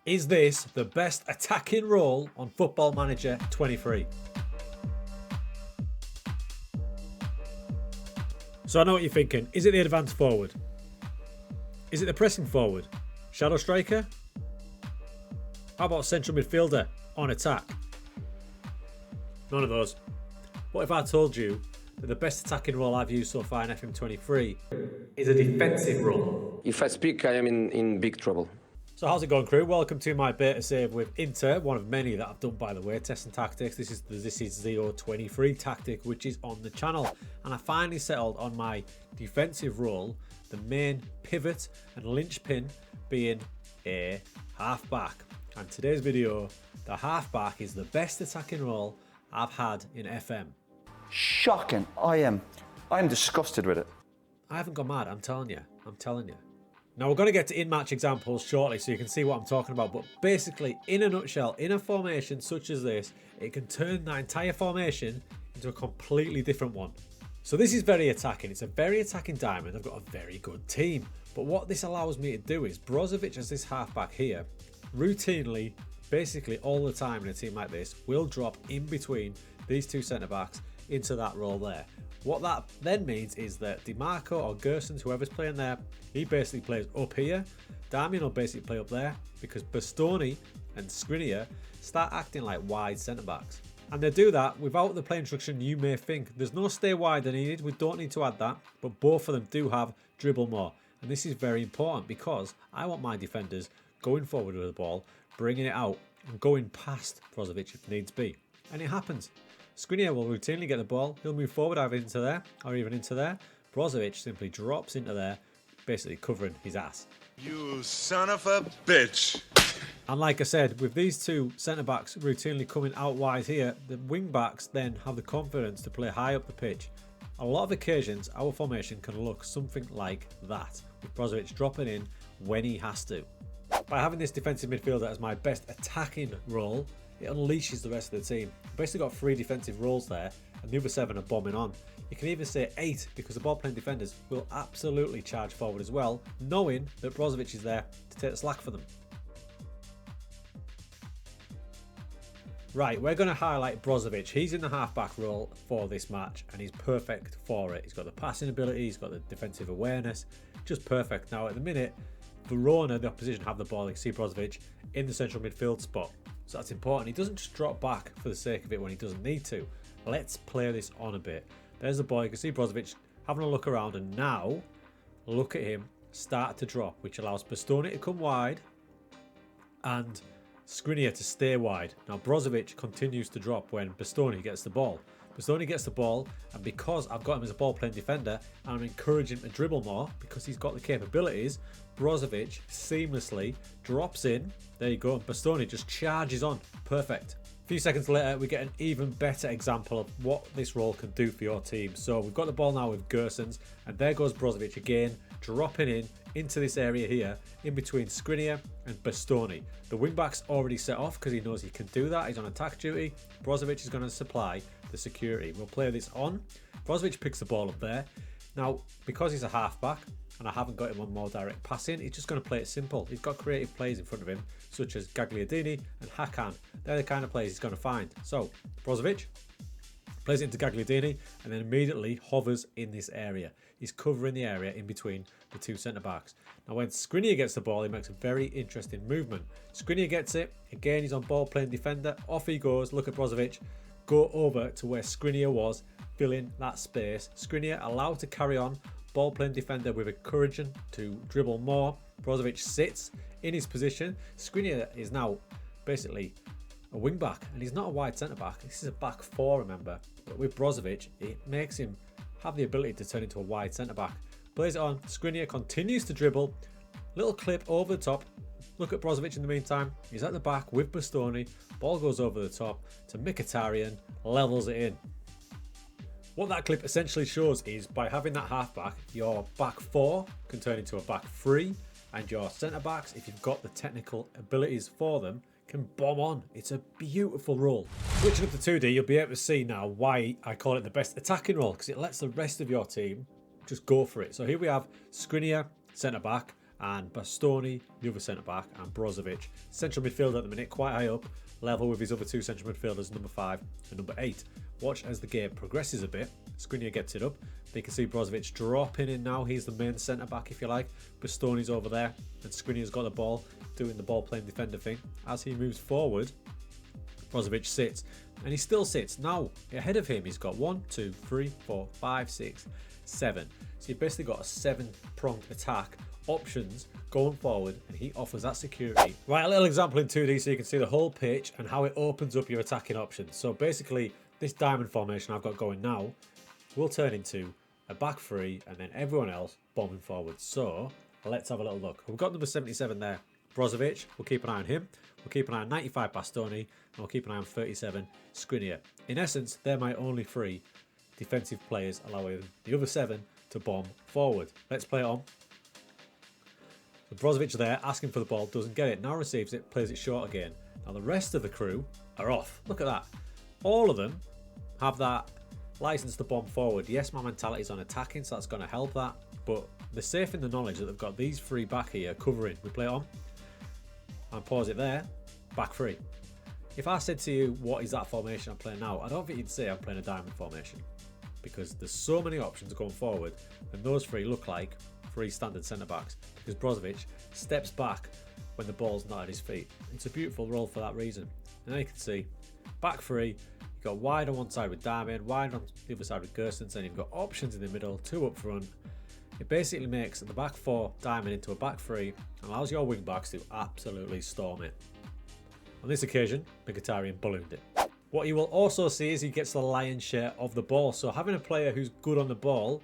Is this the best attacking role on Football Manager 23? So I know what you're thinking. Is it the advanced forward? Is it the pressing forward? Shadow striker? How about central midfielder on attack? None of those. What if I told you that the best attacking role I've used so far in FM23 is a defensive role? If I speak, I am in big trouble. So how's it going, crew? Welcome to my beta save with Inter, one of many that I've done, by the way, testing tactics. This is the 023 tactic, which is on the channel. And I finally settled on my defensive role, the main pivot and linchpin being a half-back. And today's video, the half-back is the best attacking role I've had in FM. Shocking. I am disgusted with it. I haven't gone mad, I'm telling you. Now, we're going to get to in-match examples shortly so you can see what I'm talking about. But basically, in a nutshell, in a formation such as this, it can turn that entire formation into a completely different one. So this is very attacking. It's a very attacking diamond. I've got a very good team. But what this allows me to do is Brozovic as this halfback here, routinely, basically all the time in a team like this, will drop in between these two centre-backs into that role there. What that then means is that DiMarco or Gersons, whoever's playing there, he basically plays up here. Damian will basically play up there because Bastoni and Skriniar start acting like wide centre-backs. And they do that without the play instruction you may think. There's no stay wide needed, we don't need to add that, but both of them do have dribble more. And this is very important because I want my defenders going forward with the ball, bringing it out and going past Brozovic if needs be. And it happens. Skriniar will routinely get the ball, he'll move forward either into there or even into there. Brozovic simply drops into there, basically covering his ass. You son of a bitch. And like I said, with these two centre-backs routinely coming out wide here, the wing-backs then have the confidence to play high up the pitch. On a lot of occasions, our formation can look something like that, with Brozovic dropping in when he has to. By having this defensive midfielder as my best attacking role, it unleashes the rest of the team. I've basically got 3 defensive roles there, and the other 7 are bombing on. You can even say 8 because the ball playing defenders will absolutely charge forward as well, knowing that Brozovic is there to take the slack for them. Right, we're going to highlight Brozovic. He's in the halfback role for this match and he's perfect for it. He's got the passing ability, he's got the defensive awareness, just perfect. Now at the minute, Verona, the opposition, have the ball. You can see Brozovic in the central midfield spot. So that's important. He doesn't just drop back for the sake of it when he doesn't need to. Let's play this on a bit. There's the ball. You can see Brozovic having a look around, and now look at him start to drop, which allows Bastoni to come wide and Skriniar to stay wide. Now Brozovic continues to drop when Bastoni gets the ball. Bastoni gets the ball, and because I've got him as a ball playing defender and I'm encouraging him to dribble more because he's got the capabilities, Brozovic seamlessly drops in. There you go, and Bastoni just charges on. Perfect. A few seconds later, we get an even better example of what this role can do for your team. So we've got the ball now with Gersons, and there goes Brozovic again, dropping in into this area here, in between Skriniar and Bastoni. The wingback's already set off because he knows he can do that. He's on attack duty. Brozovic is going to supply the security. We'll play this on. Brozovic picks the ball up there. Now, because he's a halfback, and I haven't got him on more direct passing, he's just going to play it simple. He's got creative players in front of him, such as Gagliardini and Hakan. They're the kind of players he's going to find. So, Brozovic plays it into Gagliardini and then immediately hovers in this area. He's covering the area in between the two centre-backs. Now, when Skriniar gets the ball, he makes a very interesting movement. Skriniar gets it. Again, he's on ball playing defender. Off he goes. Look at Brozovic. Go over to where Skriniar was, fill in that space. Skriniar allowed to carry on. Ball playing defender with encouraging to dribble more. Brozovic sits in his position. Skriniar is now basically a wing back, and he's not a wide centre back. This is a back 4, remember. But with Brozovic, it makes him have the ability to turn into a wide centre back. Plays it on. Skriniar continues to dribble. Little clip over the top. Look at Brozovic in the meantime. He's at the back with Bastoni. Ball goes over the top to Mkhitaryan. Levels it in. What that clip essentially shows is by having that halfback, your back 4 can turn into a back 3, and your centre backs, if you've got the technical abilities for them, can bomb on. It's a beautiful role. Switching up to 2D, you'll be able to see now why I call it the best attacking role, because it lets the rest of your team just go for it. So here we have Skriniar, centre back, and Bastoni, the other centre-back, and Brozovic, central midfielder at the minute, quite high up, level with his other two central midfielders, number 5 and number 8. Watch as the game progresses a bit. Skriniar gets it up. You can see Brozovic dropping in now. He's the main centre-back, if you like. Bastoni's over there, and Skriniar's got the ball, doing the ball-playing defender thing. As he moves forward, Brozovic sits, and he still sits. Now, ahead of him, he's got 1, 2, 3, 4, 5, 6, 7. So you've basically got a 7-pronged attack options going forward, and he offers that security. Right, a little example in 2D so you can see the whole pitch and how it opens up your attacking options. So basically, this diamond formation I've got going now will turn into a back three and then everyone else bombing forward. So let's have a little look. We've got number 77 there, Brozovic. We'll keep an eye on him. We'll keep an eye on 95 Bastoni, and we'll keep an eye on 37 Skriniar. In essence, they're my only 3 defensive players, allowing the other 7 to bomb forward. Let's play it on. So Brozovic there, asking for the ball, doesn't get it. Now receives it, plays it short again. Now the rest of the crew are off. Look at that. All of them have that license to bomb forward. Yes, my mentality is on attacking, so that's going to help that. But they're safe in the knowledge that they've got these 3 back here covering. We play it on. And pause it there. Back 3. If I said to you, what is that formation I'm playing now? I don't think you'd say I'm playing a diamond formation. Because there's so many options going forward, and those 3 look like 3 standard centre-backs. Because Brozovic steps back when the ball's not at his feet. It's a beautiful role for that reason. And now you can see, back 3, you've got wide on one side with Darmian, wide on the other side with Gerstens, and you've got options in the middle, 2 up front. It basically makes the back 4 diamond into a back 3 and allows your wing backs to absolutely storm it. On this occasion, Mkhitaryan ballooned it. What you will also see is he gets the lion's share of the ball, so having a player who's good on the ball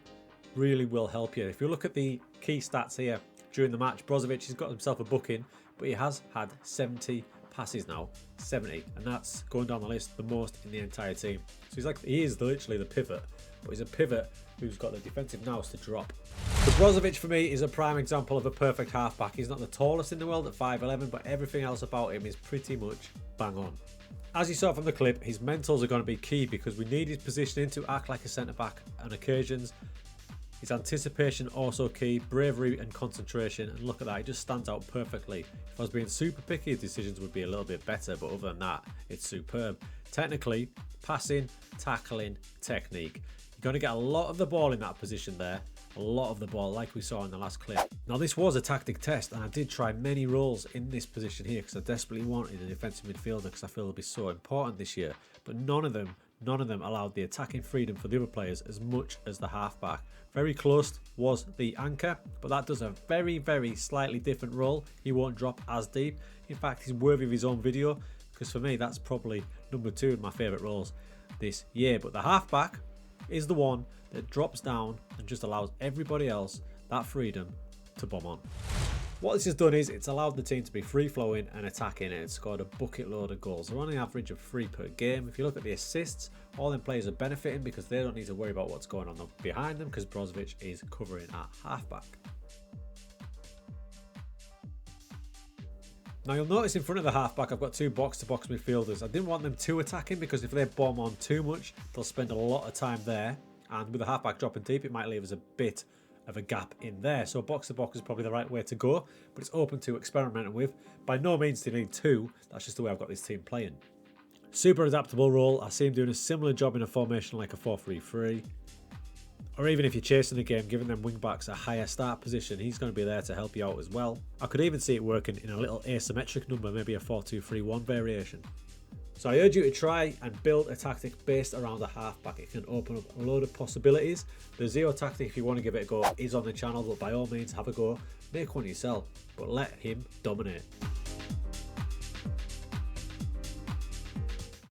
really will help you. If you look at the key stats here during the match, Brozovic has got himself a booking, but he has had 70 passes now, 70, and that's going down the list the most in the entire team. So he is literally the pivot, but he's a pivot who's got the defensive nous to drop. So Brozovic for me is a prime example of a perfect halfback. He's not the tallest in the world at 5'11", but everything else about him is pretty much bang on. As you saw from the clip, his mentals are going to be key because we need his positioning to act like a centre-back on occasions. His anticipation also key, bravery and concentration, and look at that, he just stands out perfectly. If I was being super picky, his decisions would be a little bit better, but other than that, it's superb. Technically, passing, tackling, technique. You're going to get a lot of the ball in that position there, a lot of the ball like we saw in the last clip. Now this was a tactic test, and I did try many roles in this position here because I desperately wanted a defensive midfielder because I feel it'll be so important this year, but none of them allowed the attacking freedom for the other players as much as the halfback. Very close was the anchor, but that does a very, very slightly different role. He won't drop as deep. In fact, he's worthy of his own video because for me, that's probably number 2 of my favourite roles this year. But the halfback is the one that drops down and just allows everybody else that freedom to bomb on. What this has done is it's allowed the team to be free-flowing and attacking, and it's scored a bucket load of goals. They're on an average of 3 per game. If you look at the assists, all them players are benefiting because they don't need to worry about what's going on behind them because Brozovic is covering at halfback. Now you'll notice in front of the halfback I've got 2 box-to-box midfielders. I didn't want them too attacking because if they bomb on too much, they'll spend a lot of time there. And with the halfback dropping deep, it might leave us a bit of a gap in there. So box to box is probably the right way to go, but it's open to experimenting with. By no means do you need 2. That's just the way I've got this team playing. Super adaptable role. I see him doing a similar job in a formation like a 4-3-3. Or even if you're chasing the game, giving them wing backs a higher start position, he's going to be there to help you out as well. I could even see it working in a little asymmetric number, maybe a 4-2-3-1 variation. So I urge you to try and build a tactic based around the halfback. It can open up a load of possibilities. The Zero tactic, if you want to give it a go, is on the channel, but by all means have a go. Make one yourself, but let him dominate.